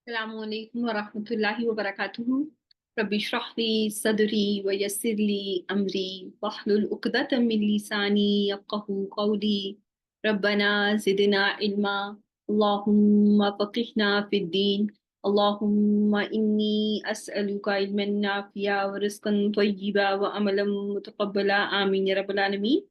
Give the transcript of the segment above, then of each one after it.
Assalamu alaikum wa rahmatullahi wa barakatuhu. Rabbi shrah li sadri wa yassir li amri wahlul uqdatan min lisani yafqahu qawli. Rabbana zidna ilma. Allahumma faqihna fid din. Allahumma inni as'aluka ilman nafi'a wa rizqan tayyiba wa amalan mutaqabbala. Amin ya rabbal alameen.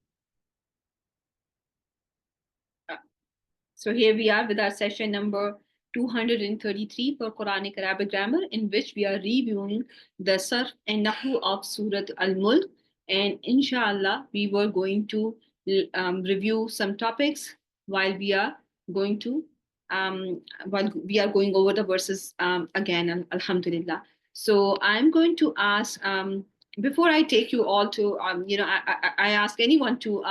So here we are with our session number 233 for Quranic Arabic grammar, in which we are reviewing the Sarf and Nahu of Surat Al-Mulk. And inshallah, we were going to review some topics while we are going to going over the verses again, alhamdulillah. So I'm going to ask, before I take you all to, I ask anyone to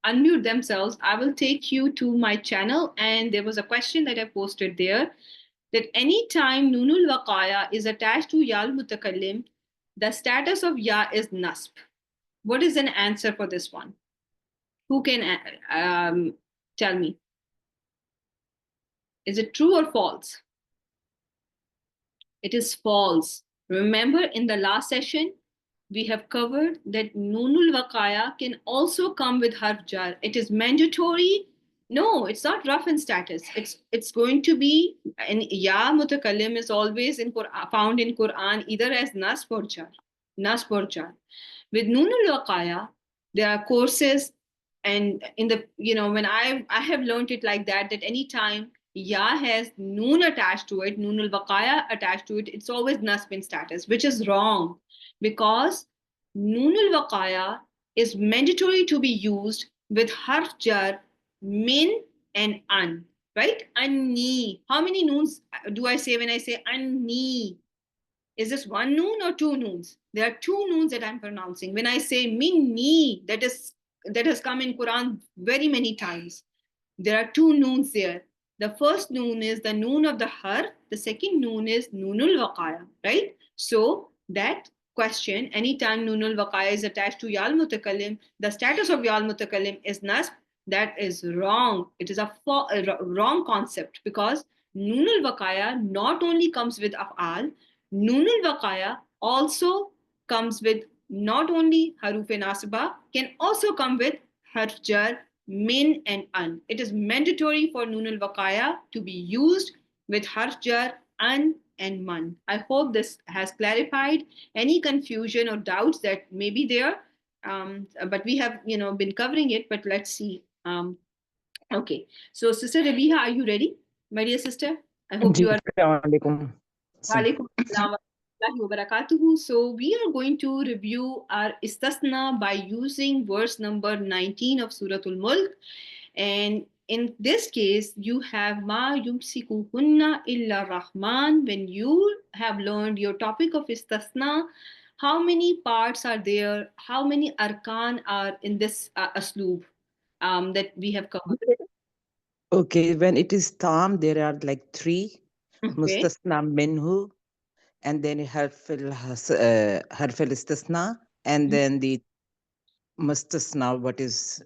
unmute themselves. I will take you to my channel, and there was a question that I posted there that anytime Nunul Waqaya is attached to Yal Mutakallim, the status of Ya is Nasb. What is an answer for this one? Who can tell me? Is it true or false? It is false. Remember, in the last session, we have covered that Nunul Waqaya can also come with harf jar. It is mandatory. No, it's not rough in status. It's going to be, and Ya Mutakallim is always found in Quran either as Nasb or Jar. Nasb or Jar. With Nunul Waqaya, there are courses, and in the, when I have learned it like that any time Ya has Noon attached to it, Noon al-Baqaya attached to it, it's always Nasb in status, which is wrong, because Noon al-Baqaya is mandatory to be used with harf jar, min and an, right? Anni. How many noons do I say when I say anni? Is this one noon or two noons? There are two noons that I'm pronouncing. When I say minni, that has come in Quran very many times. There are two noons there. The first noon is the noon of the har. The second noon is noonul waqaya, right? So that question, anytime noonul waqaya is attached to yal mutakallim, the status of yal mutakallim is nasb. That is wrong. It is a wrong concept, because noonul waqaya not only comes with af'al, noonul waqaya also comes with not only haruf nasba, can also come with harf jar, min and an. It is mandatory for Nun al-Waqaya to be used with harf jar, an and man. I hope this has clarified any confusion or doubts that may be there. But we have, been covering it, but let's see. Okay. So Sister Rabiha, are you ready? My dear sister, I hope you are. Assalamualaikum. Walaikum assalam wa rahmatullahi wa barakatuhu. So we are going to review our istasna by using verse number 19 of Suratul Mulk. And in this case, you have ma yumsikuhunna illa rahman. When you have learned your topic of istasna, how many parts are there? How many arkan are in this asloob that we have covered? Okay, when it is tam, there are like three. Okay. Mustasna minhu, and then harfil istisna, and then the mustasna, what is.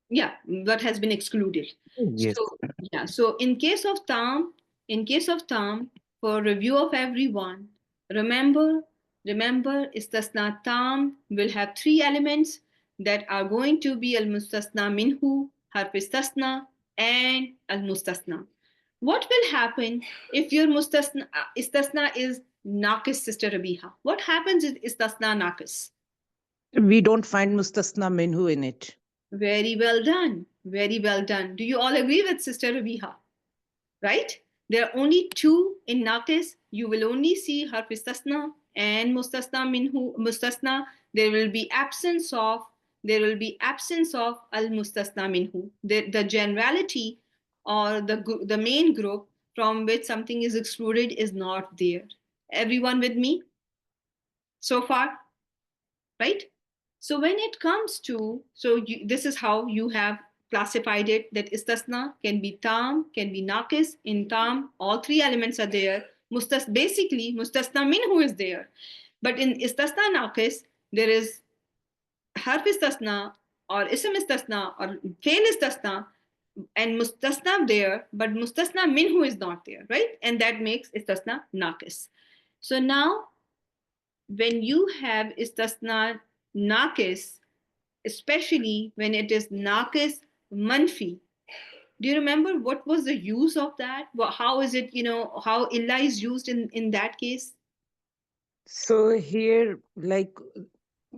Yeah, what has been excluded. Yes. So yeah, so in case of tam, for review of everyone, remember istasna tam will have three elements that are going to be al mustasna minhu, harf istasna, and al mustasna. What will happen if your istasna is naqis, Sister Rabiha? What happens is istasna naqis? We don't find mustasna minhu in it. Very well done. Very well done. Do you all agree with Sister Rabiha? Right? There are only two in Naqis. You will only see harf istasna and mustasna minhu mustasna. There will be absence of al mustasna minhu. The generality or the main group from which something is excluded is not there. Everyone with me so far? Right? So when it comes to, this is how you have classified it, that istasna can be tam, can be naqis. In tam, all three elements are there. Basically, mustasna minhu is there. But in istasna naqis, there is harf istasna or ism istasna or fail istasna. and mustasna there, but mustasna minhu is not there, right? And that makes istasna naqis. So now, when you have istasna naqis, especially when it is naqis manfi, do you remember what was the use of that? How is it, how illa is used in that case? So here, like,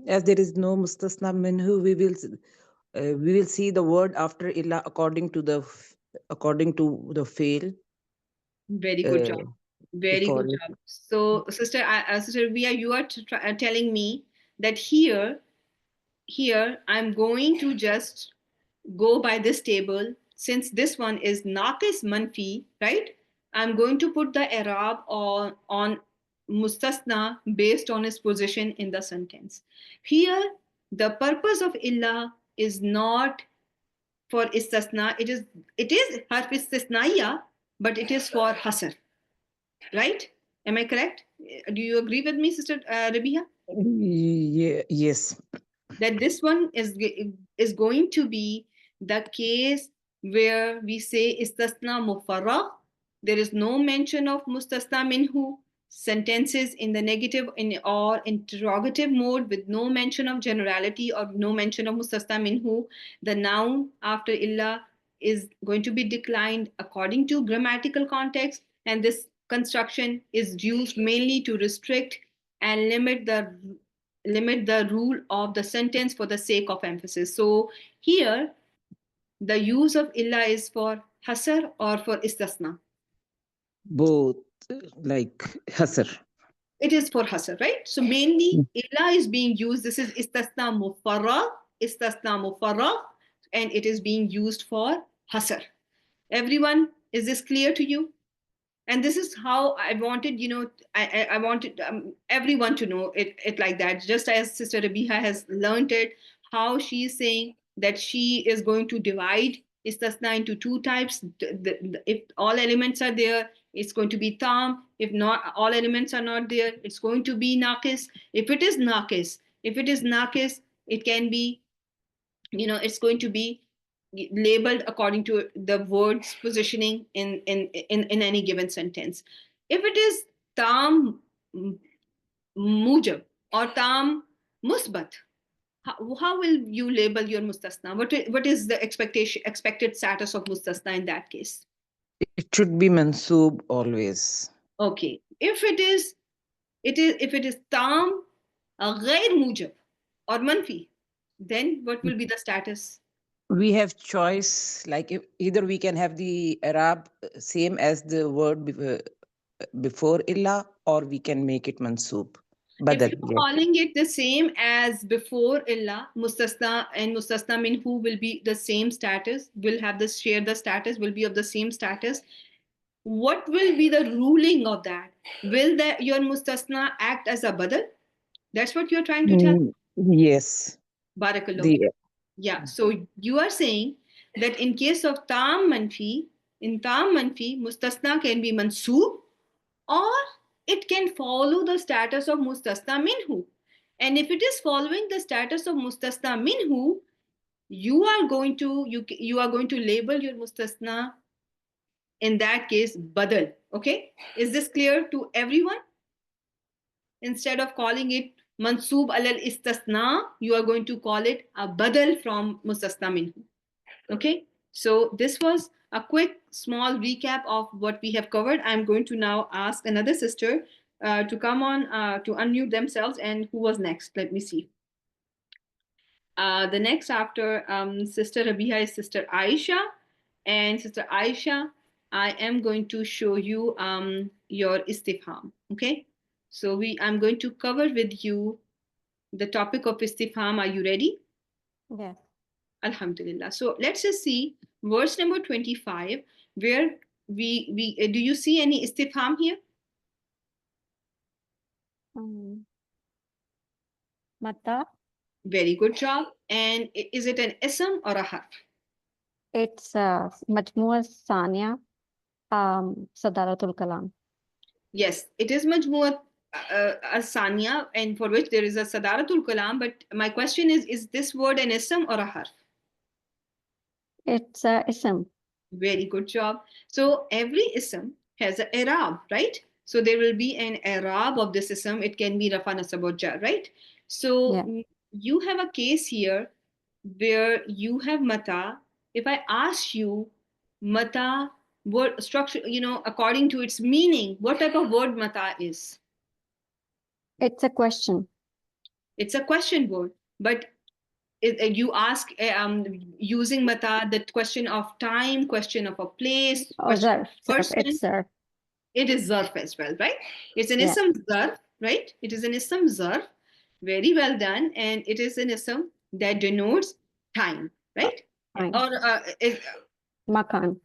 as there is no mustasna minhu, we will see the word after illa according to the fail Very good job. uh, Very before good it. job. So, Sister Via, you are telling me that here I'm going to just go by this table. Since this one is naqis manfi, right? I'm going to put the Arab on mustasna based on its position in the sentence. Here, the purpose of illa is not for istasna. It is harf istisnaiya, but it is for hasr, right? Am I correct? Do you agree with me, Sister Rabiha? Yeah, yes. That this one is going to be the case where we say istasna mufarragh. There is no mention of mustasna minhu. Sentences in the negative or interrogative mode with no mention of generality or no mention of mustasna minhu. The noun after illa is going to be declined according to grammatical context, and this construction is used mainly to restrict and limit the rule of the sentence for the sake of emphasis. So here, the use of illa is for hasar or for istasna. Both, like hasr. It is for hasar, right? So mainly illa is being used. This is istasna mufarragh, and it is being used for hasar. Everyone, is this clear to you? And this is how I wanted, I wanted everyone to know it like that, just as Sister Rabiha has learned it, how she is saying that she is going to divide istasna into two types. If all elements are there, it's going to be tam. If not, all elements are not there, it's going to be naqis. If it is naqis, it can be, it's going to be labeled according to the word's positioning in any given sentence. If it is tam mujab or tam musbat, how will you label your mustasna? What is the expected status of mustasna in that case? It should be mansoob always. Okay, if it is tam ghair mujab or manfi, then what will be the status? We have choice, like if either we can have the Arab same as the word before illa, or we can make it mansoob. If Badal, you're yes. calling it the same as before illa, mustasna and mustasna minhu will be the same status, will have this share the status, will be of the same status. What will be the ruling of that? Will that your mustasna act as a badal? That's what you're trying to tell. Yes. Barakallah. The Yeah. So you are saying that in case of tam manfi, mustasna can be mansoob, or it can follow the status of mustasna minhu. And if it is following the status of mustasna minhu, you are going to label your mustasna in that case badal. Okay, is this clear to everyone? Instead of calling it mansoob alal istasna, you are going to call it a badal from mustasna minhu. Okay, so this was a quick small recap of what we have covered. I'm going to now ask another sister to come on to unmute themselves. And who was next? Let me see. The next after Sister Rabiha is Sister Aisha. And Sister Aisha, I am going to show you your istifham. Okay, so I'm going to cover with you the topic of istifham. Are you ready? Yes. Alhamdulillah. So let's just see verse number 25, where we do you see any istifham here? Mm. Mata. Very good job. And is it an ism or a harf? It's Majmua Sania, Sadaratul Kalam. Yes, it is majmuat asania, and for which there is a sadaratul kalam. But my question is this word an ism or a harf? It's a ism. Very good job. So every ism has an i'rab, right? So there will be an i'rab of this ism. It can be rafa, nasab, or jar, right? So Yeah. you have a case here where you have mata. If I ask you mata, what structure, according to its meaning, what type of word mata is? It's a question. It's a question word, but you ask using mata the question of time, question of a place, Oh, question of zarf. a Zarf. person. It's zarf. It is zarf as well, right? It's an Yeah. ism zarf, right? It is an ism zarf. Very well done. And it is an ism that denotes time, right? Fine. Or Makan.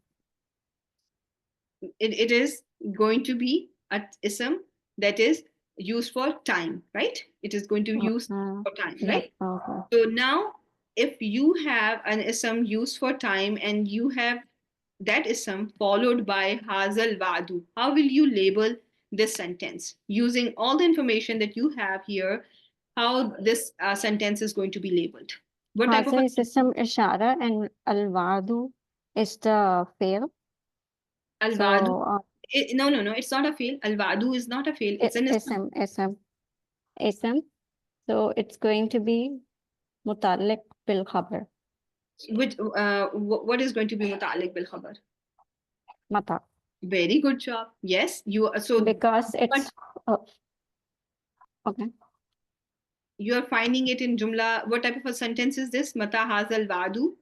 it is going to be an ism that is used for time, right? It is going to be used for time, Yeah. right? Okay. So now, if you have an ism used for time and you have that ism followed by hazal wadu, how will you label this sentence using all the information that you have here? How this sentence is going to be labeled? What type of Haza is ism ishara and al-wadu is the fail. al So wadu? No, no, no. It's not a fail. Al wadu is not a fail. It's an ism. ism. So it's going to be mutalik bil khabar. Which what is going to be mutalik bil khabar? Mata. Very good job. Yes, you. So Because it's okay. you are finding it in jumla. What type of a sentence is this? Mata hazal wadu.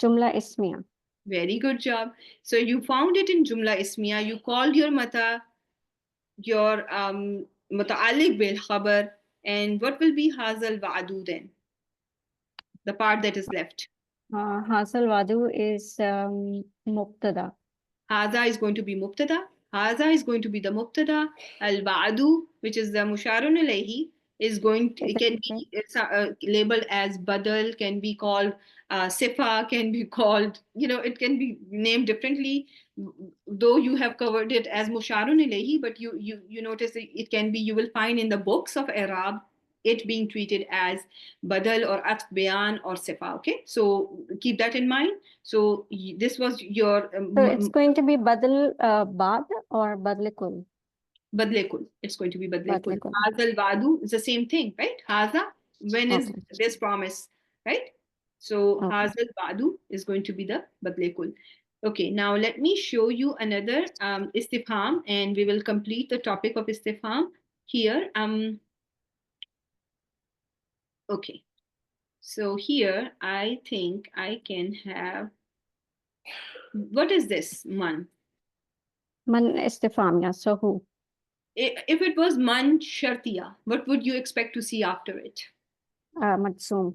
Jumla ismiya. Very good job. So you found it in jumla ismiya. You called your mata your muta'alliq bil khabar. And what will be hazal wadu then? The part that is left. Hasal wadu is mubtada. Haza is going to be mubtada. Haza is going to be the mubtada. Al wadu, which is the musharun alayhi, is going to, Is it it can be labeled as badal, can be called sifa, can be called, it can be named differently. Though you have covered it as musharun ilayhi, but you notice that it can be, you will find in the books of Arab it being treated as badal or atf bayan or sifa. Okay, so keep that in mind. So this was your So it's going to be badal bad or badlikul? badlekul. It's going to be badlekul. Badlikul. Hazal wadu is the same thing, right? Haza, when is Okay. this promise, right? So Okay. hazal wadu is going to be the badlekul. Okay, now let me show you another istifham, and we will complete the topic of istifham here. Okay, so here I think I can have, what is this man? Man istifamiya. So who? If it was man shartiya, what would you expect to see after it? Majzoom.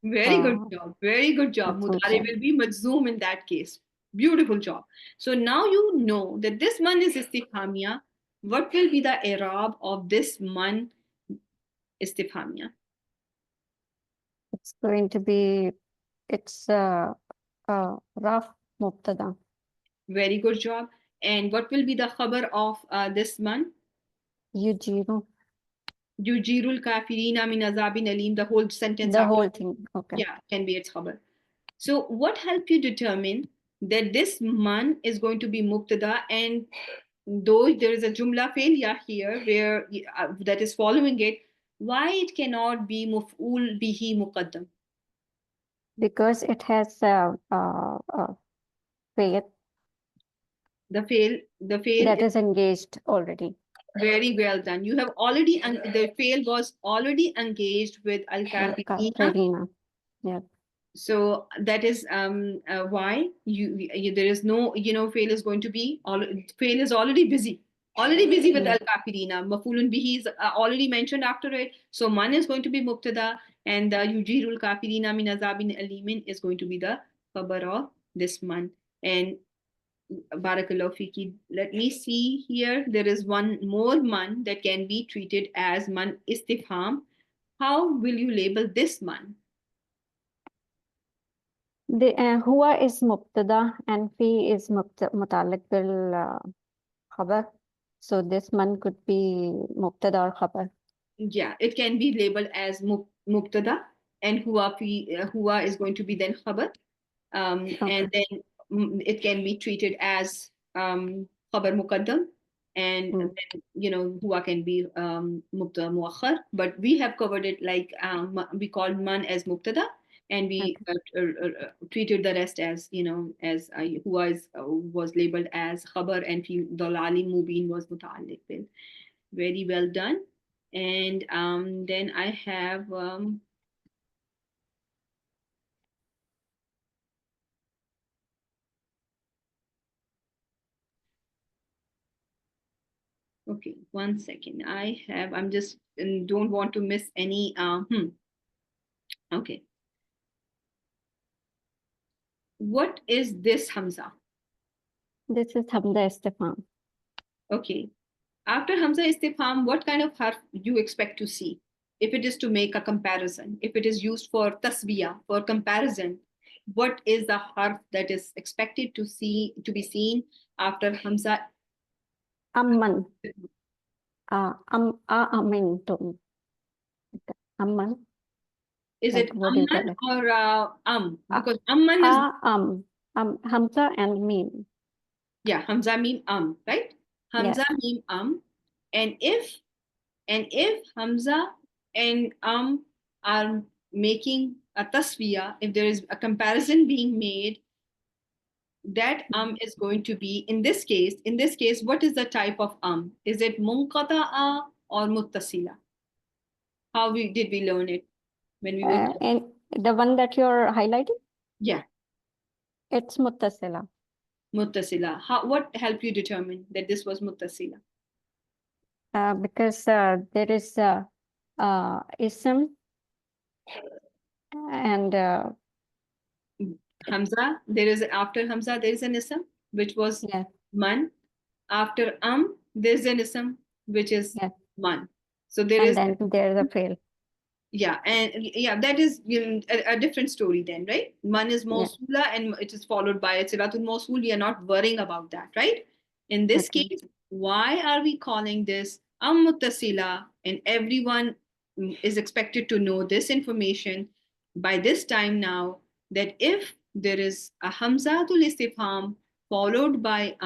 Very good job. Very good job. Majzoom Mudare fi'l. will be majzoom in that case. Beautiful job. So now you know that this man is istifhamia. What will be the i'rab of this man istifhamia? It's going to be, it's raf mubtada. Very good job. And what will be the khabar of this man? Yujiru. Yujirul kafirina min azabin alim. The whole sentence The after. whole thing. Okay. Yeah, can be its khabar. So what helped you determine that this man is going to be mubtada, and though there is a jumla failure here where that is following it, why it cannot be muf'ul bihi muqaddam? Because it has faith The fail that is is engaged already. very well done. You have already the fail was already engaged with al kafirina. Katrina. Yeah. So that is why there is no, fail is going to be fail is already busy with Yeah. al kafirina. Mafulun bihi is already mentioned after it, so man is going to be mubtada, and the yujirul kafirina min azabin alimin is going to be the khabar of this man. And barakallahu fiki, let me see here, there is one more man that can be treated as man istifham. How will you label this man? The huwa is mubtada and fi is mutalik bil khabar. So this man could be mubtada or khabar. Yeah, it can be labeled as mubtada, and huwa is going to be then khabar. And then it can be treated as khabar muqaddam, and then huwa can be mubtada muakhar. But we have covered it like we called man as mubtada, and we treated the rest as as huwa was labeled as khabar, and fi dalali mubin was muta'alliq bil. Very well done. And then I have okay, 1 second. I'm just don't want to miss any. Okay. What is this Hamza? This is Hamza Istifham. Okay. After Hamza Istifham, what kind of harf you expect to see? If it is to make a comparison, if it is used for tasbiya, for comparison, what is the harf that is expected to be seen after Hamza? Amman. Amintum. Amman. Is Like, it what do you call amman it? or because amman is Hamza and mim. yeah, Hamza mim right? Hamza mim and if Hamza and are making a taswiya, if there is a comparison being made, that is going to be in this case, what is the type of is it munqata'a or muttasila? How did we learn it when we were And the one that you're highlighting? Yeah, It's muttasila. muttasila. What helped you determine that this was muttasila? Because there is ism and Hamza, there is after Hamza, there is an ism which was man. After there's an ism which is man. So there is, and then there's a fail. yeah, and yeah, that is a different story then, right? Man is Mawsula and it is followed by a Silatul Mawsul. We are not worrying about that, right? In this case, why are we calling this Muttasila? And everyone is expected to know this information by this time now, that if there is a Hamzatul Istifham followed by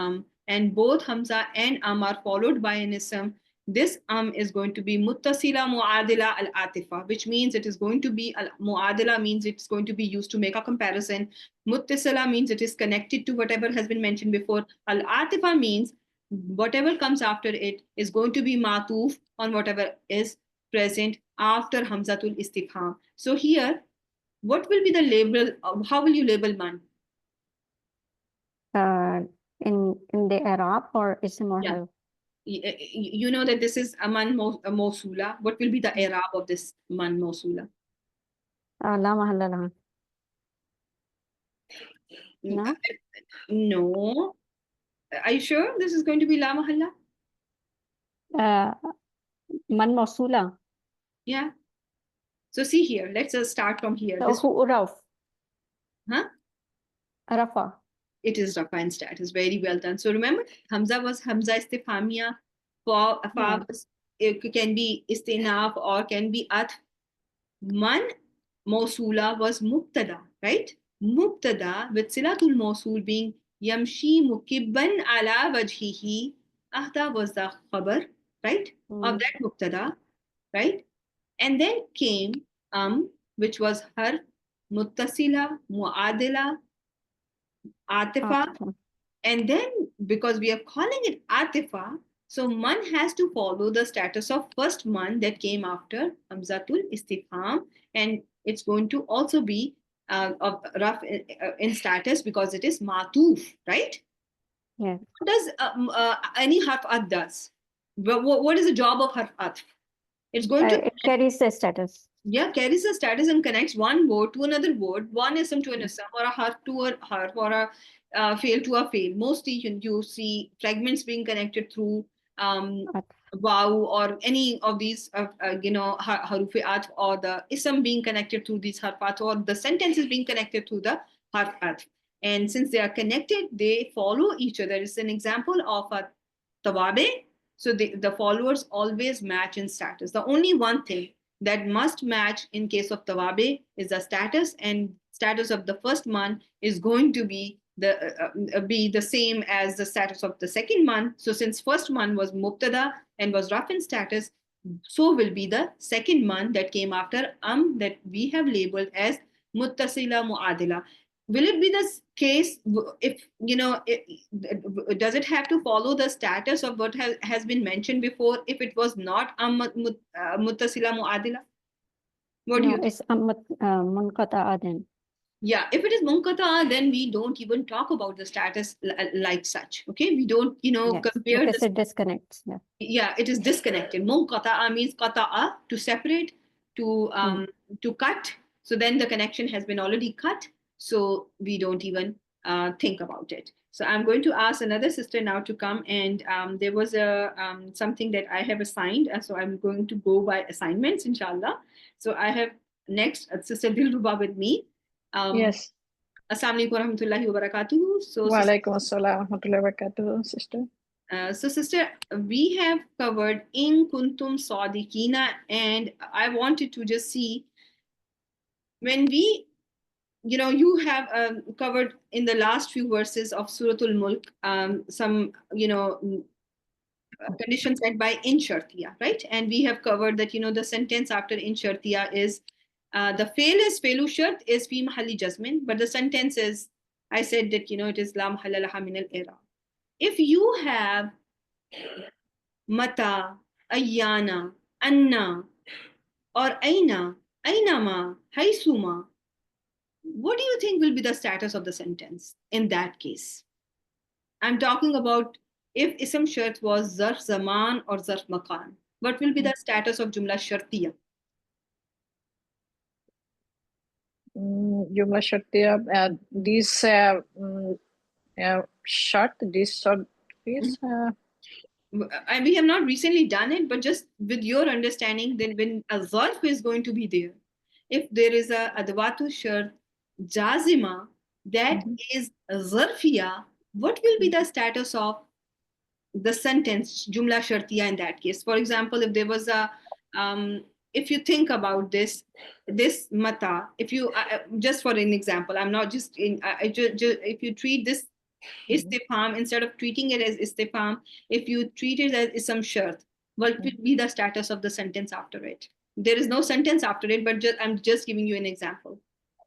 and both Hamza and are followed by an ism, this is going to be muttasila muadila al atifa, which means it is going to be muadila, means it's going to be used to make a comparison. Muttasila means it is connected to whatever has been mentioned before. Al atifa means whatever comes after it is going to be matuf on whatever is present after hamzatul istifham. So here, what will be the label? How will you label man? In the Arab or ism or half? You know that this is a man mawsula. What will be the i'rab of this man mawsula? La mahalla laha. No? No. Are you sure this is going to be la mahalla? Man mawsula. Yeah. So see here, let's start from here. So who uraf? Huh? Rafa. It is rafa and status. Very well done. So remember, Hamza was Hamza istifhamia. Fa it can be istinaf or can be at. Man Mawsula was Mubtada, right? Mubtada with Silatul Mawsul being Yamshi Mukibban ala wajhihi. Ahda was the khabar, right? Of that Mubtada, right? And then came which was Harf, Muttasila, Muadila, Atifa. And then because we are calling it Atifa, so man has to follow the status of first man that came after Hamzatul Istifham, and it's going to also be of rough in status because it is matuf, right? Yeah. What does any harf at does? What is the job of harf at? It's going to it carries the status. Yeah, carries the status and connects one word to another word, one ism to an ism, or a harf to a harf, or a fail to a fail. Mostly you see fragments being connected through wow or any of these harufi atf, or the ism being connected through these harfat, or the sentences being connected through the harf atf. And since they are connected, they follow each other. It's an example of a tawabe. So the followers always match in status. The only one thing that must match in case of tawabe is the status, and status of the first month is going to be the same as the status of the second month. So since first month was mubtada and was rough in status, so will be the second month that came after that we have labeled as muttasila muadila. Will it be the case if does it have to follow the status of what has been mentioned before if it was not muttasila muadila? What do No, you think? it's munqata'a then. Yeah, if it is munkata, then we don't even talk about the status like such. Okay, we don't Yes, compare because the it disconnects. Yeah. it is disconnected. Munqata'a means qata'a, to separate, to cut. So then the connection has been already cut, so we don't even think about it. So I'm going to ask another sister now to come, and there was a something that I have assigned, so I'm going to go by assignments, inshallah. So I have next Sister Dilruba with me. Yes. Assalamu alaikum warahmatullahi wabarakatuh. So Wa alaikum assalam wa rahmatullahi wa barakatuh, sister. So, sister, we have covered in kuntum sadiqina, and I wanted to just see when we, you have covered in the last few verses of Suratul Mulk some, conditions set by in shartiya, right? And we have covered that, the sentence after in shartiya is the fail is failu shart is fi mahalli jasmin, but the sentence is, I said that, it is la mahalla laha min al-i'rab. If you have mata, ayyana, anna, or aina, ainama, haisuma, what do you think will be the status of the sentence in that case? I'm talking about if ism shart was zarf zaman or zarf makan. What will be the status of jumla shartiya? Jumla shartiya, these short, this short is And we have not recently done it, but just with your understanding, then when a zarf is going to be there, if there is a adwatu shart jazima that is zarfiya, what will be the status of the sentence jumla shartiya in that case? For example, if there was a if you think about this mata, if you just for an example, I'm not just in if you treat this istifham instead of treating it as istifham, if you treat it as ism shart, what will be the status of the sentence after it? There is no sentence after it, but I'm just giving you an example.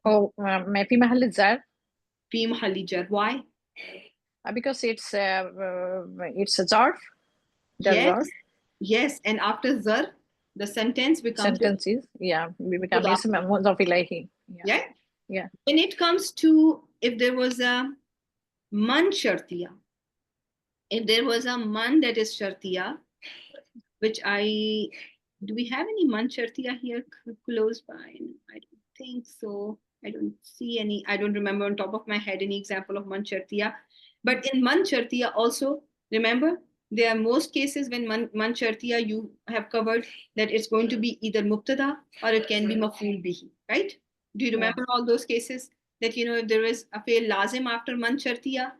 ما في محل الزر. Fi mahalli jar. Why? Because it's a zarf. Yes, and after zar, the sentence becomes sentences. We become ism mudaf ilayhi. Yeah. When it comes to if there was a man shartiya, if there was a man that is shartiya, which do we have any man shartiya here close by? I don't think so. I don't see any. I don't remember on top of my head any example of man shartiya. But in man shartiya also, remember, there are most cases when man shartiya you have covered that it's going to be either mubtada or it can be maf'ul bihi, right? Do you remember all those cases that, if there is a fail lazim after man shartiya,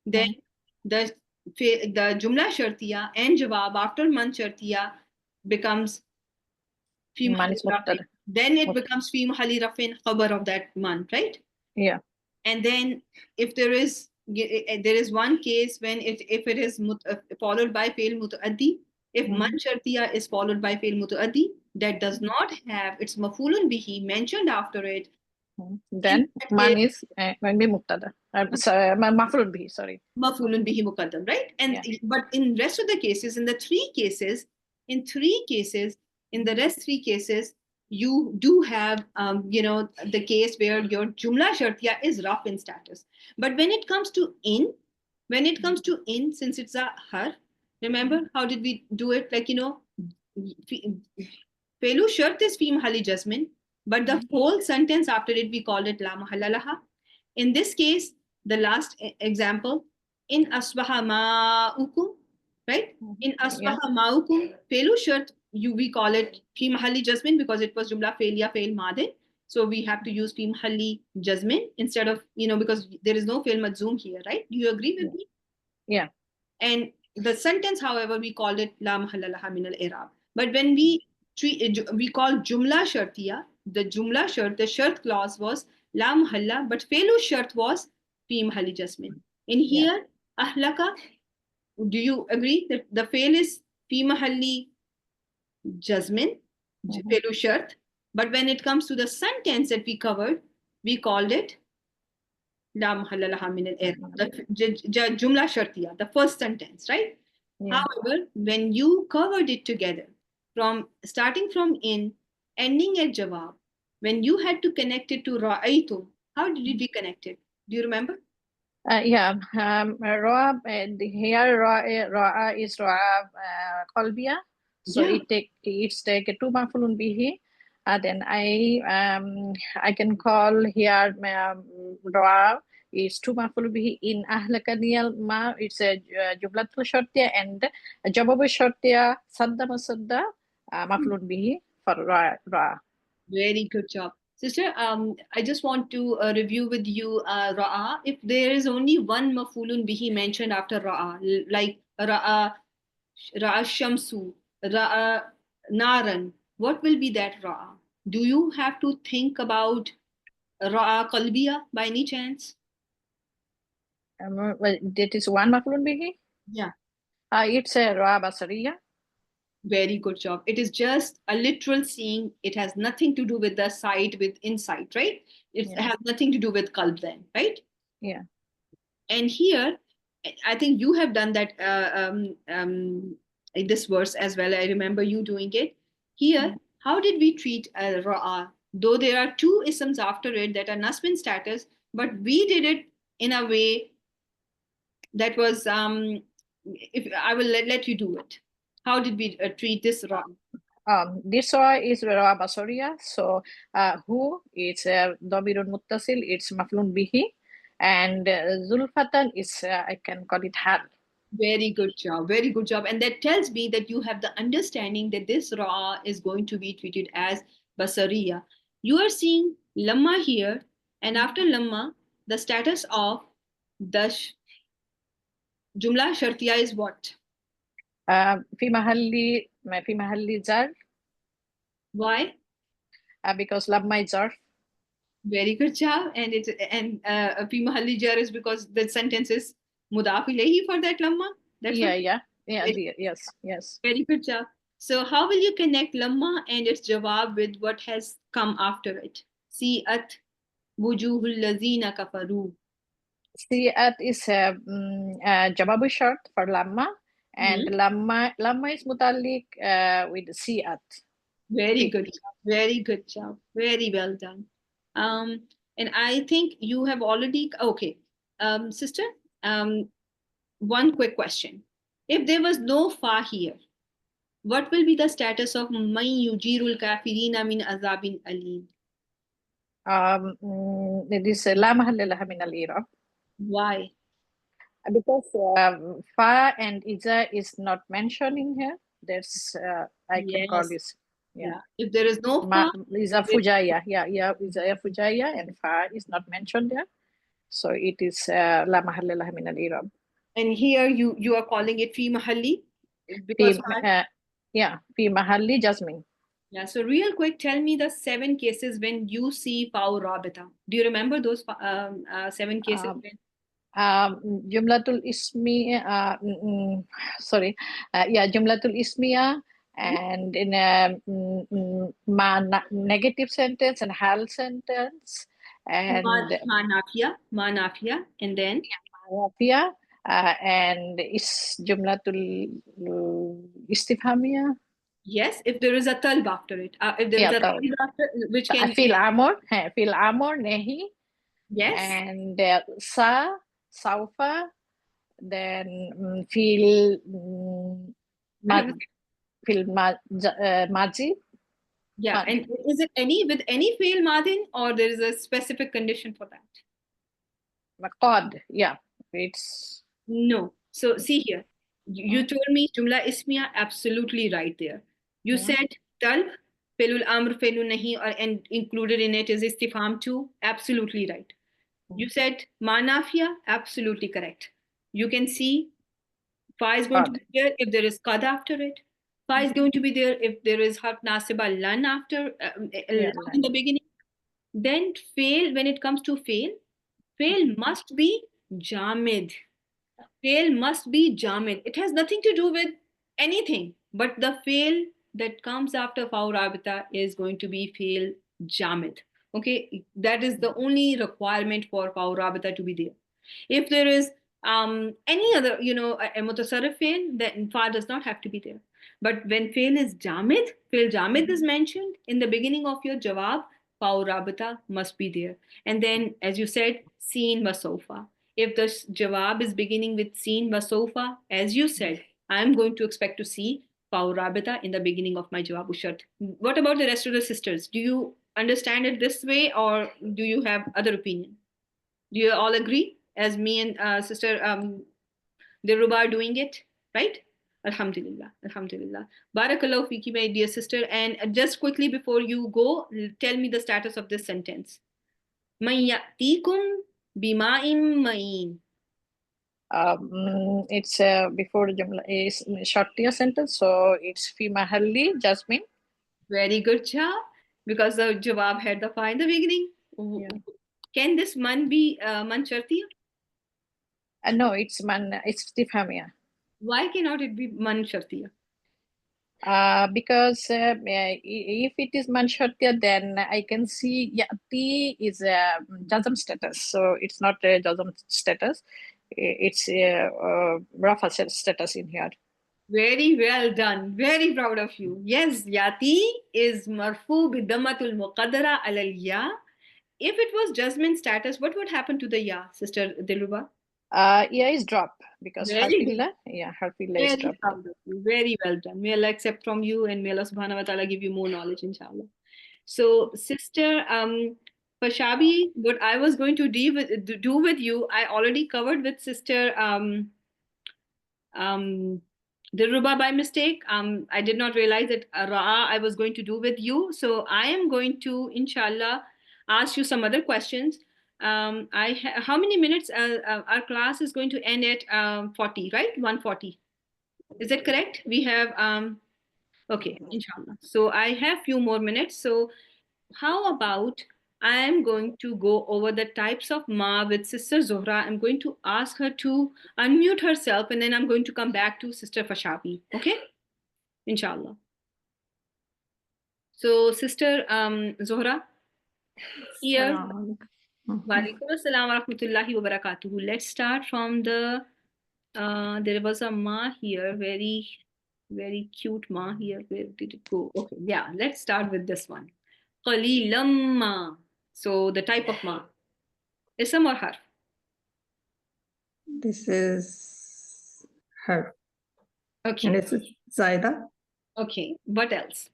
then the jumla shartiya and jawab after man shartiya becomes fi mahalli rafin. Then it becomes fi mahalli rafin khabar of that man, right? Yeah. And then if there is one case when if it is followed by fail mutaaddi, if man shartiya is followed by fail mutaaddi that does not have its maf'ulun bihi mentioned after it, then man is when be mubtada. Maf'ulun bihi, sorry. Maf'ulun bihi muqaddam, right? And but in rest of the cases, in the rest three cases, you do have the case where your jumla shartiya is rough in status. But when it comes to in, since it's a har, remember how did we do it? Like, Pelu shart is fi mahalli jasmin, but the whole sentence after it we called it la mahalla laha. In this case, the last example, in asbaha ma'ukum, right? In asbaha ma'ukum, pelu shart, we call it fi mahalli jasmin because it was jumla fail madin. So we have to use fi mahalli jasmin instead of, because there is no fail majzoom here, right? Do you agree with me? Yeah. And the sentence, however, we called it la mahalla laha min al-i'rab. But when we we call Jumla Shartiya. The Jumla Shart, the Shart clause was La Mahalla, but Felu Shart was Fi Mahalli Jasmin. In here, Ahlaka, do you agree that the fail is Fi Mahalli Jasmin, Felu Shart? But when it comes to the sentence that we covered, we called it La Mahalla Laha Min al-I'rab, the Jumla Shartiya, the first sentence, right? Yeah. However, when you covered it together, from starting from in, ending at Jawab, when you had to connect it to Ra'aytum, how did we connect it? Do you remember? Yeah, Ra, here Ra is Ra Qalbiya. So Yeah. it's take two mafulun bihi. Then I can call here Ra is two mafulun bihi in ahlakaniyal ma. It's a jumlatul shortiya and jawabu shortiya sadda masadda mafulun bihi for Ra. Very good job. Sister, I just want to review with you Ra'a. If there is only one mafulun bihi mentioned after Ra'a, like Ra'a, Ra'a Shamsu, Ra'a Naran, what will be that Ra'a? Do you have to think about Ra'a Qalbiya by any chance? Well, that is one mafulun bihi. Yeah. It's a Ra basariya. Very good job. It is just a literal seeing. It has nothing to do with the sight, with insight, right? It has nothing to do with qalb then, right? Yeah. And here, I think you have done that in this verse as well. I remember you doing it. Here, how did we treat Ra'a? Though there are two isms after it that are nasbin status, but we did it in a way that was, if I will let you do it. How did we treat this Ra'a? This one is Ra Basoria. So who is Dobirun Muttasil, it's Maflun Bihi. And Zulfatan is I can call it Hal. Very good job. Very good job. And that tells me that you have the understanding that this Ra is going to be treated as Basariya. You are seeing Lamma here, and after Lamma, the status of the Jumla Shartiya is what? في محل jar Why? Because Lamma is jar. Very good job. And Fi Mahalli Jar is because the sentence is Mudaf ilayhi for that Lamma. That's Yeah, what. yeah, yeah, Very, yes. very good job. So how will you connect Lamma and its Jawab with what has come after it? Si'at wujuhul lazina kafaru. Si'at is Jawabu short for Lamma, and Lamma is mutalik with Si'at. Very good job. Very good job. Very well done. And I think you have already okay. Sister, one quick question. If there was no fa here, what will be the status of man yujirul kafirina min azabin alim? This La mahalla laha min al-i'rab. Why? Because Fa and Iza is not mentioned in here. There's I can call Yes. this. Yeah. If there is no fa, Iza Fujaya. Yeah, Iza Fujaya and Fa is not mentioned there. So it is La mahalla laha min al-i'rab. and here you are calling it fi mahalli because Fi mahalli jazmin. yeah. So real quick, tell me the 7 cases when you see fa'u rabita. Do you remember those 7 cases? Jumlatul ismi sorry jumlatul ismiya and in a negative sentence and hal sentence and Manafia, and then Mafia and is jumlatul istifhamia. yes, if there is a talb after it, if there is a talb after, which can be fil amor nehi. yes, and saufa, then fil maji. yeah. And is it any with any fail madin, or there is a specific condition for that? Qad, yeah, it's No. So see here, you told me jumla ismiya, absolutely right there. You said talb, felul amr, felul nahi, and included in it is istifham too, absolutely right. You said manafia, absolutely correct. You can see fa is going to be here if there is qad after it. Fa is going to be there if there is harf nasiba lan after Yeah, in the beginning. Then fail, when it comes to fail must be jamid. Fail must be jamid. It has nothing to do with anything, but the fail that comes after faw rabita is going to be fail jamid. Okay, that is the only requirement for faw rabita to be there. If there is any other, a mutasarrif fail, then fa does not have to be there. But when fail jamid is mentioned in the beginning of your jawab, faw rabita must be there. And then, as you said, seen wasofa. If the jawab is beginning with seen wasofa, as you said, I'm going to expect to see faw rabita in the beginning of my jawab shart. What about the rest of the sisters? Do you understand it this way, or do you have other opinion? Do you all agree as me and sister Dilruba are doing it? Right? Alhamdulillah. Alhamdulillah. Barakallahu fiki, my dear sister. And just quickly before you go, tell me the status of this sentence. Man ya'tikum bima'im ma'in. It's before Jumla is Shortiya sentence, so it's fi mahalli Jasmine. Very good job. Because the jawab had the fa in the beginning. Yeah. Can this man be man shartiya? No, it's istifhamia. Why cannot it be man shartiya? Because if it is man shartiya, then I can see yati is a jazm status, so it's not a jazm status. It's a rafa status in here. Very well done. Very proud of you. Yes, yati is marfu bidamatul muqaddara alal ya. If it was jasmine status, what would happen to the ya, Sister Dilruba? Yeah, is drop because Very good. harfillah is Very drop. proud of you. Very well done. May Allah accept from you, and may Allah subhanahu wa ta'ala give you more knowledge, inshallah. So, Sister Fashabi, what I was going to do with you, I already covered with Sister Dilruba by mistake. I did not realize that Ra'a I was going to do with you. So I am going to, inshallah, ask you some other questions. How many minutes? Our class is going to end at 40, right? 1:40. Is that correct? We have, okay, inshallah. So I have few more minutes. So how about I am going to go over the types of ma with Sister Zohra. I'm going to ask her to unmute herself, and then I'm going to come back to Sister Fashabi. Okay? Inshallah. So, Sister Zohra, here. Walaikum assalam wa rahmatullahi wa barakatuhu. Let's start from the, there was a ma here, very, very cute ma here. Where did it go? Okay, yeah, let's start with this one. Qalilam ma. So, the type of ma. Ism or harf? This is her. Okay. And this is Zaida. Okay. What else?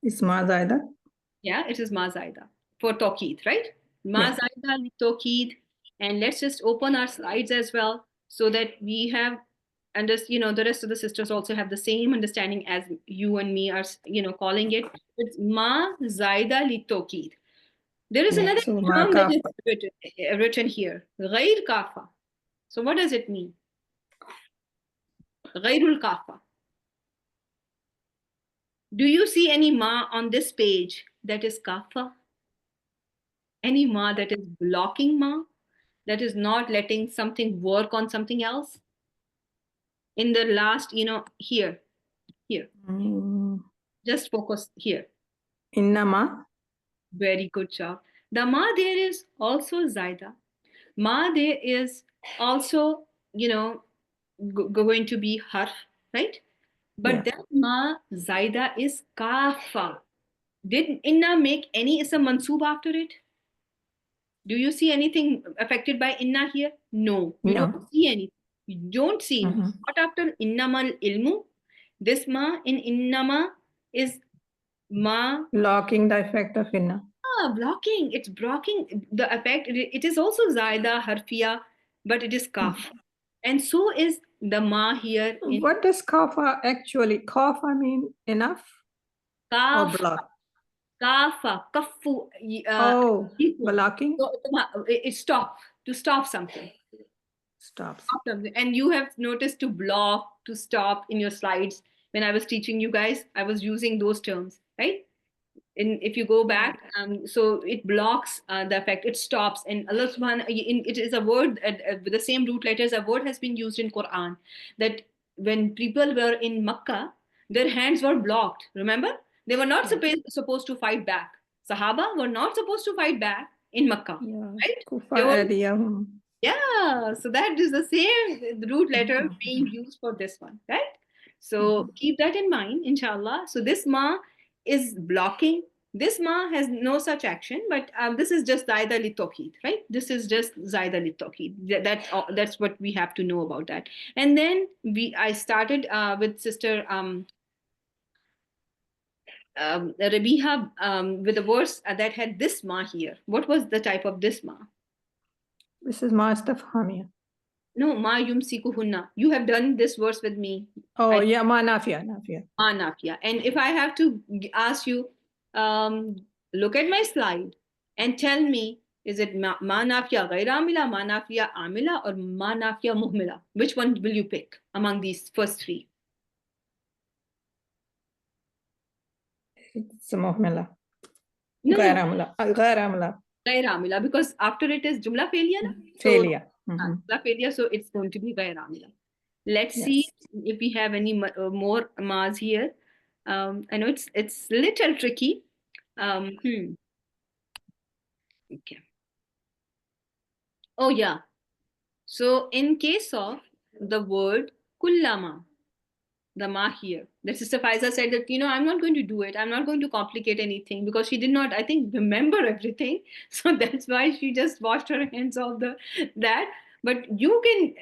Isma Zaida. Yeah, it is ma zaida for tawqeed, right? Ma Yeah. zaida li tawqeed. And let's just open our slides as well so that we have, and the rest of the sisters also have the same understanding as you and me are, calling it. It's ma zaida li tawqeed. There is Yeah, another so ma term that is kafa. written here, ghair kafa. So what does it mean? Ghairul kafa. Do you see any ma on this page that is kafa? Any ma that is blocking ma? That is not letting something work on something else? In the last, here. Just focus here. Innama. Very good job. The ma there is also zaida. Ma there is also, going to be harf, right? But Yeah. that ma zaida is kafa. Did inna make any ism mansoob after it? Do you see anything affected by inna here? No, you No. don't see anything. You don't see. Not after innamal ilmu. This ma in innama is ma. Blocking the effect of inna. Blocking. It's blocking the effect. It is also zaida harfiya, but it is kaf. And so is the ma here in What does kafa actually? Kafa mean enough or kaf. block? Kafa, kafu. Oh, equal. blocking. So, it's stop, to stop something. Stops. Stop something. And you have noticed to block, to stop in your slides. When I was teaching you guys, I was using those terms, right? And if you go back, so it blocks the effect, it stops. And Allah subhanahu, it is a word with the same root letters. A word has been used in Quran that when people were in Makkah, their hands were blocked. Remember, they were not supposed to fight back. Sahaba were not supposed to fight back in Makkah, right? They were, yeah, so that is the same root letter being used for this one, right? So keep that in mind, inshallah. So this ma is blocking. This ma has no such action, but this is just zaida li tawheed, right? This is just zaida li tawheed. That's what we have to know about that. And then I started with Sister Rabiha with a verse that had this ma here. What was the type of this ma? This is ma istifhamiyya. No, ma yumsikuhunna. You have done this verse with me. Oh, yeah, ma nafiya. Ma nafiya. And if I have to ask you, look at my slide and tell me, is it ma nafiya ghair amila, ma nafiya amila, or ma nafiya muhmila? Which one will you pick among these first three? It's muhmila. No, Ghair amila. Ghair amila. ghair amila, because after it is jumla failure. Failure. Jumla failure, so it's going to be ghair amila. Let's see if we have any more ma's here. I know it's little tricky. Okay. Oh yeah. So in case of the word kullama, the ma here, that Sister Faiza said that, I'm not going to do it. I'm not going to complicate anything, because she did not, I think, remember everything. So that's why she just washed her hands of that. But you can,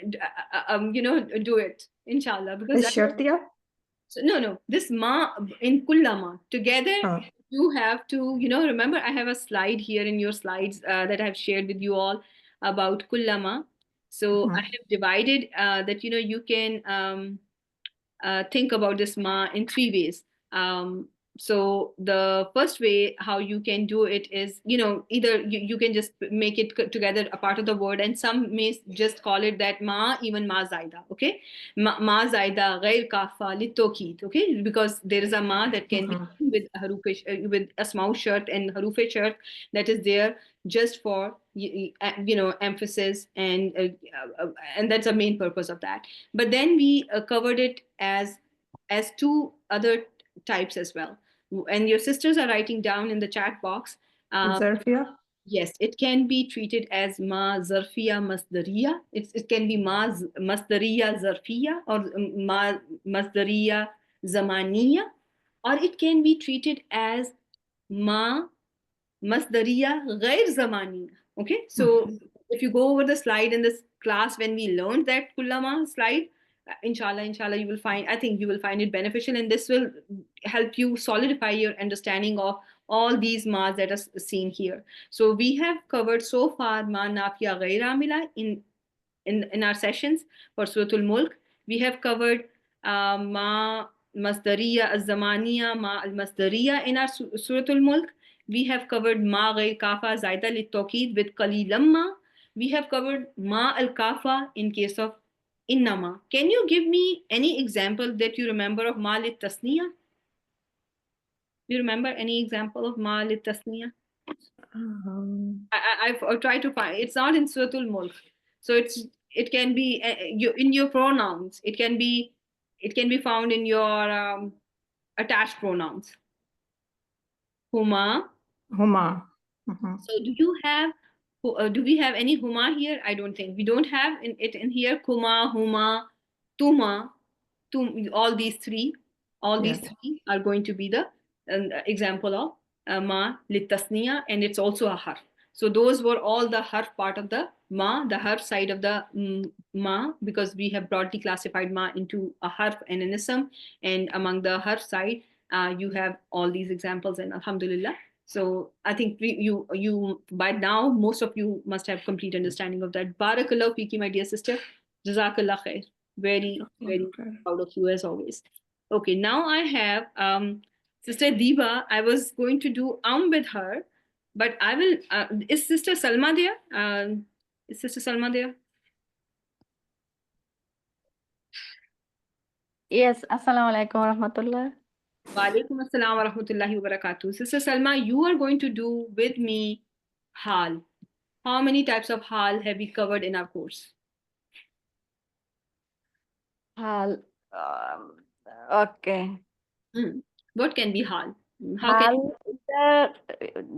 do it, inshallah. Because so no, this ma in kullama together, you have to, remember, I have a slide here in your slides that I've shared with you all about kullama. So I have divided that, you can think about this ma in three ways. So the first way how you can do it is, either you can just make it together a part of the word, and some may just call it that ma, even ma zaida, okay? Ma zaida ghair kafa litokit, okay? Because there is a ma that can be with with a small shirt and harufe shirt that is there just for emphasis, and that's the main purpose of that. But then we covered it as two other types as well, and your sisters are writing down in the chat box. Zarfiya? Yes, it can be treated as ma zarfiya masdariya. It can be ma masdariya zarfiya, or ma masdariya zamaniya, or it can be treated as ma masdariya ghair zamaniya. Okay, so if you go over the slide in this class when we learned that kullama slide, inshallah, you will find, I think you will find it beneficial, and this will help you solidify your understanding of all these ma's that are seen here. So we have covered so far ma nafiya ghair amila in our sessions for Suratul Mulk. We have covered ma masdariya az-zamaniya, ma al-masdariya in our Suratul Mulk. We have covered ma ghair kafa zaida lit-tawkid with qalilamma. We have covered ma al-kafa in case of innama. Can you give me any example that you remember of ma lit-tasniya? Do you remember any example of ma lit-tasniya? I've tried to find. It's not in Suratul Mulk, so it can be in your pronouns. It can be found in your attached pronouns. Huma. So do we have any huma here? I don't think we don't have it in here. Kuma, huma, tuma, all these three are going to be the example of ma litasniya, and it's also a harf. So those were all the harf part of the ma, the harf side of the ma, because we have broadly classified ma into a harf and an ism, and among the harf side, you have all these examples, and alhamdulillah. So I think you by now, most of you must have complete understanding of that. Barakallahu fiki, my dear sister. Jazakallah khair. Very, very proud of you as always. Okay, now I have Sister Diba. I was going to do with her, but I will. Is Sister Salma there? Is Sister Salma there? Yes, Assalamu alaikum wa rahmatullah. Walaikum assalam wa rahmatullahi wa barakatuh. Sister Salma, you are going to do with me hal. How many types of hal have we covered in our course? Hal. Okay. What can be hal? How can Hal is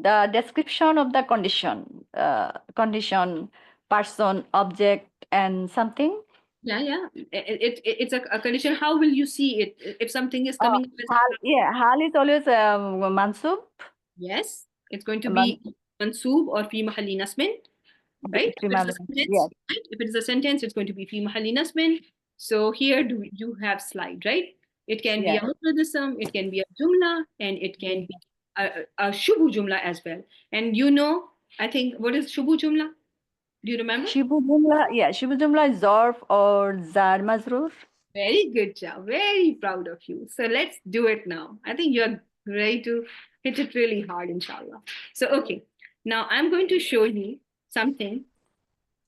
the description of the condition, person, object, and something. yeah. It's a condition. How will you see it if something is coming up as a Hal, yeah, hal is always mansub. yes, it's going to Man, be mansoob or fi mahalli nasbin, right? If it's a sentence, yes, right? If it is a sentence, it's going to be fi mahalli nasbin. So here do you have slide, right? It can be a yes. mufradism, it can be a jumla, and it can be a shubu jumla as well. And you know, I think what is shubu jumla? Do you remember? Shibu jumla, yeah, shibu jumla is zarf or zar mazrur. Very good job. Very proud of you. So let's do it now. I think you're ready to hit it really hard, inshallah. So, okay. Now I'm going to show you something.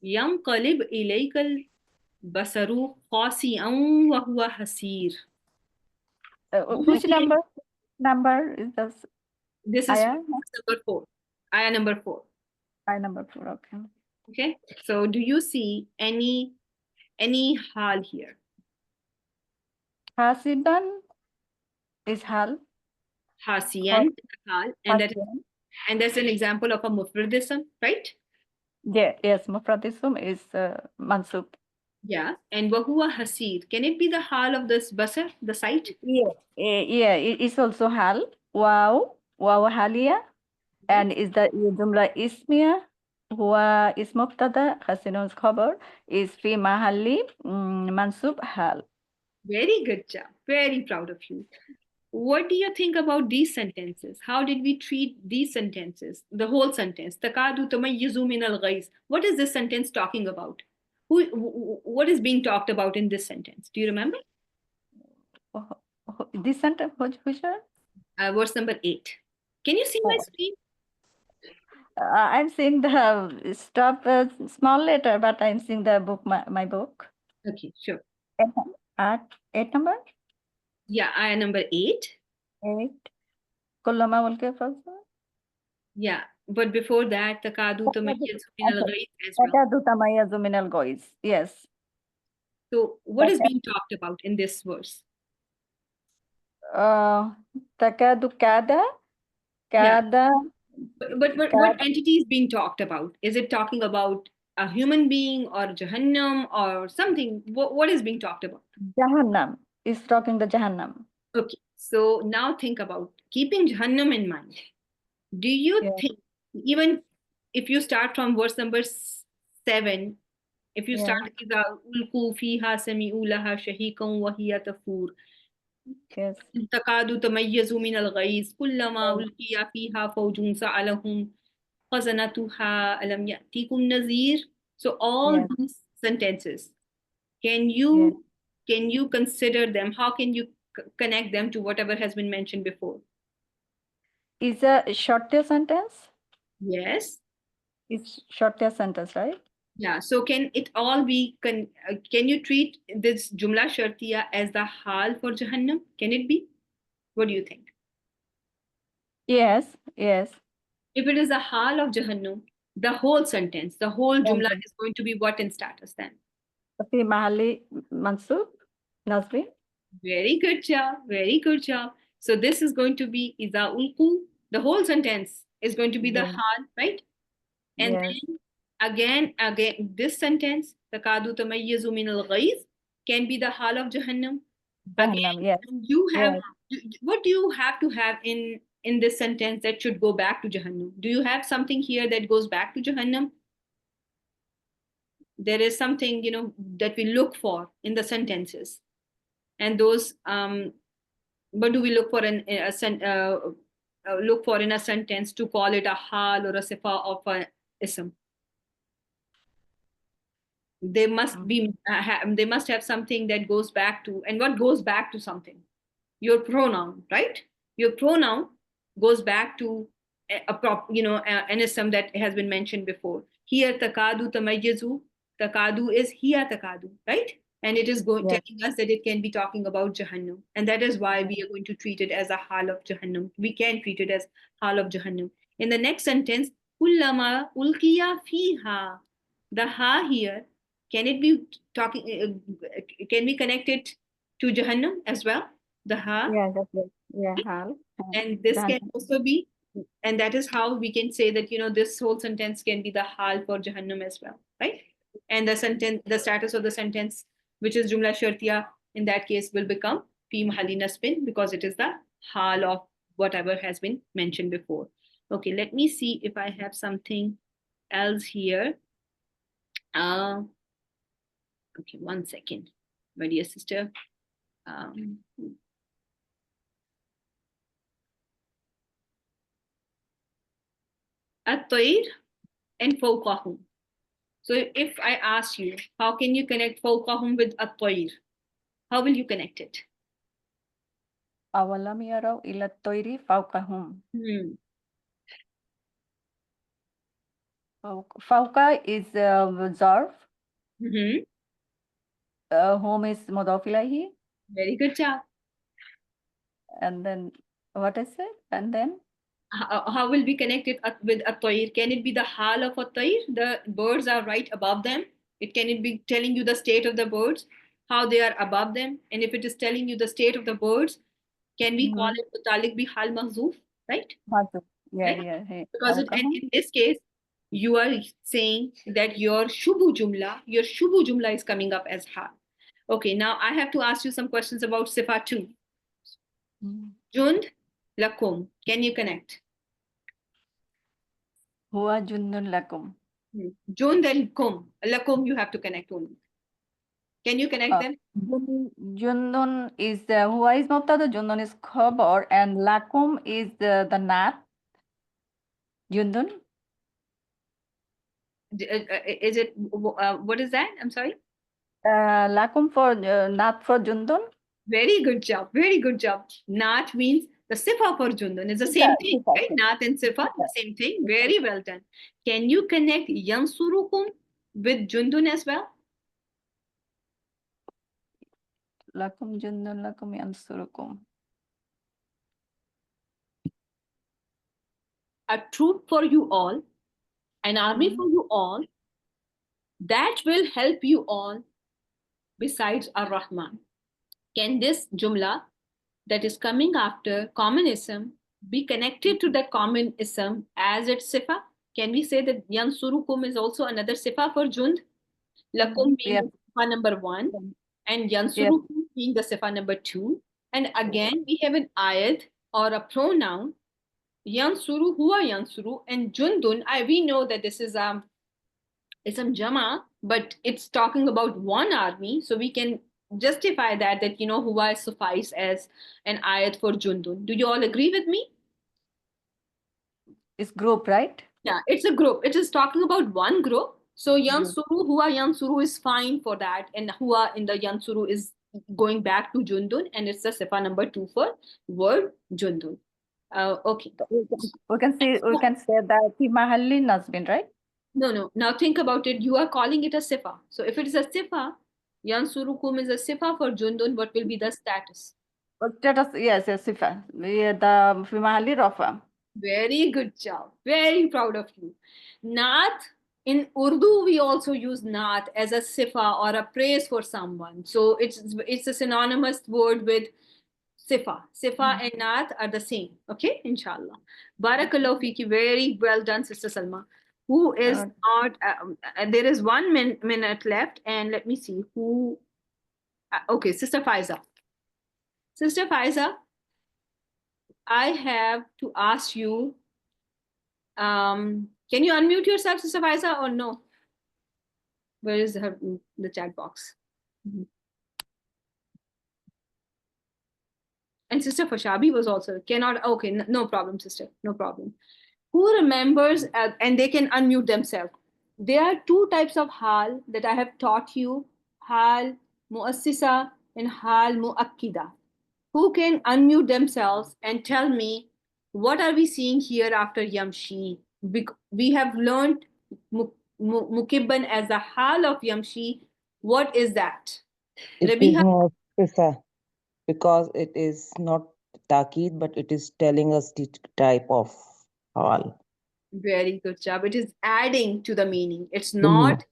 ينقلب إليك البصر خاسئا وهو حسير. Do you Which see any- number is this? This is Ayah? number 4. Ayah number 4. Ayah number 4, okay. Okay. So do you see any hal here? Hasidan is hal. Hasiyan hal, Hasidan. and that's an example of a mufradism, right? Yeah, yes, mufradism is mansub. Yeah, and wahuwa hasir. Can it be the hal of this basar, the sight? Yeah, yeah, it is also hal. Wow, halia. And is the jumla ismiya huwa is mubtada hasinun's khabar is fi mahalli mansub hal. Very good job. Very proud of you. What do you think about these sentences? How did we treat these sentences? The whole sentence. Takadu tamayyizu min al-ghayz. What is this sentence talking about? What is being talked about in this sentence? Do you remember? This sentence, which one? Verse number 8. Can you see my screen? I'm seeing the stop small letter, but I'm seeing the book, my book. Okay, sure. At 8 number? Yeah, ayah number 8. 8. Kullama bolke first. Yeah, but before that, takadu tamayyizu min al-ghayz as well. Takadu tamayyazu min al-ghayz. Yes. So, what is being talked about in this verse? Takadu kada. Yeah. Kada. But what entity is being talked about? Is it talking about a human being or Jahannam or something? What is being talked about? Jahannam is talking the Jahannam. Okay, so now think about keeping Jahannam in mind. Do you Yeah. think, even if you start from verse number 7, if you start إِذَا أُلْقُوا فِيهَا سَمِعُوا لَهَا شَهِيقًا وَهِيَ تَفُورُ Yes. تكاد تميز من الغيظ كلما ألقي فيها فوج سألهم خزنتها ألم يأتيكم نذير. So all these sentences, can you consider them? How can you connect them to whatever has been mentioned before? Is a shorter sentence? Yes. It's shorter sentence, right? Yeah. So can it all be? Can you treat this jumla shartiya as the hal for Jahannam? Can it be? What do you think? Yes. Yes. If it is a hal of Jahannam, the whole sentence, the whole jumla is going to be what in status then? Fi mahalli mansub nasbi. Very good job. Very good job. So this is going to be Iza ulku. The whole sentence is going to be the hal, right? And then again, this sentence, Takadu tamayyizu min al-ghayz, can be the hal of Jahannam. Jahannam, yes. You have what do you have to have in this sentence that should go back to Jahannam? Do you have something here that goes back to Jahannam? There is something, that we look for in the sentences, and those what do we look for in a sentence to call it a hal or a sifa of a ism? They must they must have something that goes back to, and what goes back to something? Your pronoun, right? Your pronoun goes back to an ism that has been mentioned before. Here takadu tamayyizu, takadu is hiya takadu, right? And it is Yes. telling us that it can be talking about Jahannam. And that is why we are going to treat it as a hal of Jahannam. We can treat it as hal of Jahannam. In the next sentence, kullama ulqiya fiha. The ha here, can it be talking, can we connect it to Jahannam as well? The ha. Yeah, that's right. Yeah, hal. And this can Jahannam. also be, and that is how we can say that, this whole sentence can be the hal for Jahannam as well, right? And the sentence, the status of the sentence, which is Jumla Shartiya, in that case will become fi mahalli nasbin, because it is the hal of whatever has been mentioned before. Okay, let me see if I have something else here. Okay, 1 second, my dear sister. At-tayr and fawqahum. So if I ask you, how can you connect fawqahum with at-tayr? How will you connect it? أولم يروا إلى الطير فوقهم. فوق is ظرف. Home is مضاف إليه. Very good job. And then what is it? And then how will we connect it with at-tayr? Can it be the hal of at-tayr? The birds are right above them. Can it be telling you the state of the birds, how they are above them? And if it is telling you the state of the birds, can we call it mutalik bi hal mahzuf, right? Yeah, right? yeah. Hey, Because and in this case, you are saying that your shubu jumla is coming up as hal. Okay, now I have to ask you some questions about sifa too. Jund lakum. Can you connect? Huwa jundun lakum. Jund and kum. Lakum you have to connect only. Can you connect them? Jundun is huwa is mubtada, jundun is khabar, and lakum is the nat. Jundun. Is it what is that? I'm sorry. Lakum for nat for jundun. Very good job. Very good job. Naat means the sifa for Jundun. It's the same thing, right? Naat and sifa, the same thing. Very well done. Can you connect yansurukum with Jundun as well? Lakum jundun lakum yansurukum. A troop for you all, an army for you all, that will help you all besides Ar-Rahman. Can this jumla that is coming after common ism be connected to that common ism as its sifa? Can we say that yansurukum is also another sifa for Jund? Lakum being the sifa number 1 and yansurukum being the sifa number 2. And again, we have an ayat or a pronoun, yansuru, huwa yansuru, and Jundun. We know that this is ism jama, but it's talking about one army, so we can justify that huwa suffice as an ayat for Jundun. Do you all agree with me? It's group, right? Yeah, it's a group. It is talking about one group. So yansuru, huwa yansuru is fine for that, and huwa in the yansuru is going back to Jundun, and it's the sifa number 2 for word Jundun. Okay. We can say that fi mahalli nasbin, right? No. Now think about it. You are calling it a sifa. So if it is a sifa, yansurukum is a sifa for Jundun. What will be the status? Status, yes, sifa. The fi mahalli rafa. Very good job. Very proud of you. Naat, in Urdu, we also use naat as a sifa or a praise for someone. So it's a synonymous word with sifa. Sifa and naat are the same. Okay, inshallah. Barakallahu fiki. Very well done, Sister Salma. Who is not, there is 1 minute left, and let me see who, okay, Sister Faiza. Sister Faiza, I have to ask you, can you unmute yourself, Sister Faiza, or no? Where is the chat box? And Sister Fashabi was also, cannot, okay, no problem, sister, no problem. Who remembers, and they can unmute themselves. There are 2 types of hal that I have taught you, hal muassisa and hal muakkida. Who can unmute themselves and tell me what are we seeing here after yamshi? We have learned mukibban as a hal of yamshi. What is that? It is Rabiha, muassisa because it is not Takid, but it is telling us the type of hal. very good job. It is adding to the meaning. It's Mhm. not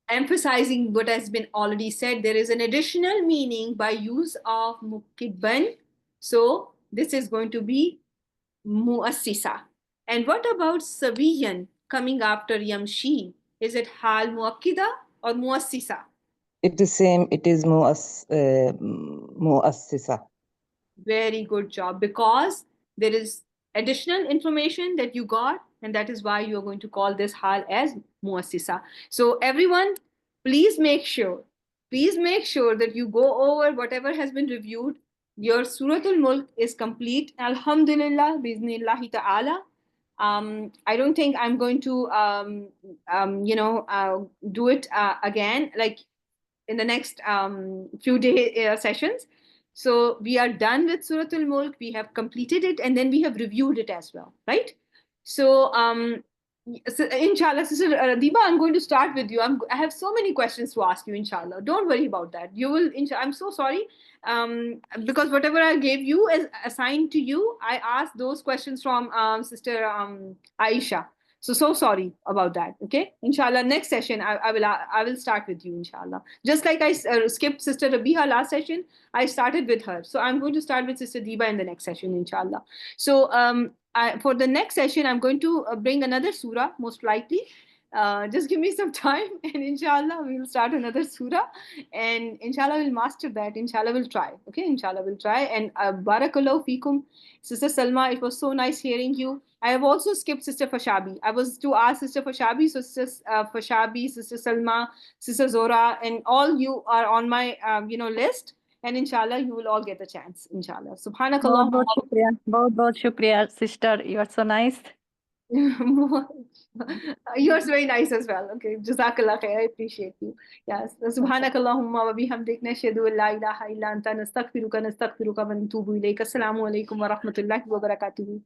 emphasizing what has been already said. There is an additional meaning by use of mukibban. So this is going to be muassisa. And what about sabiyan coming after yamshi? Is it hal muakkida or muassisa? It is same. It is muassisa. Very good job, because there is additional information that you got, and that is why you're going to call this hal as muassisa. So everyone, please make sure, that you go over whatever has been reviewed. Your Suratul Mulk is complete. Alhamdulillah, bismillahi ta'ala. I don't think I'm going to, do it again, like in the next few day sessions. So we are done with Suratul Mulk. We have completed it, and then we have reviewed it as well, right? So, inshallah, Sister Deepa, I'm going to start with you. I have so many questions to ask you, inshallah. Don't worry about that. You will, I'm so sorry, because whatever I gave you as assigned to you, I asked those questions from Sister Aisha. So sorry about that. Okay, inshallah, next session I will start with you, inshallah. Just like I skipped Sister Rabiha last session, I started with her. So I'm going to start with Sister Deepa in the next session, inshallah. So for the next session, I'm going to bring another surah, most likely. Just give me some time, and inshallah we'll start another surah, and inshallah we'll master that. Inshallah we'll try. Okay, inshallah we'll try. And barakallahu fikum, Sister Salma. It was so nice hearing you. I have also skipped Sister Fashabi. I was to ask Sister Fashabi, so Sister Fashabi, Sister Salma, Sister Zora, and all you are on my list. And inshallah, you will all get a chance. Inshallah. Subhanakallah. बहुत बहुत शुक्रिया, बहुत बहुत शुक्रिया, sister. You are so nice. Yours very nice as well. Okay. Jazakallah khair. I appreciate you. Yes. Subhanakallahumma wa bihamdik nashhadu an la ilaha illa anta nastaghfiruka wa natubu ilayk. Assalamu alaikum wa rahmatullahi wa barakatuh.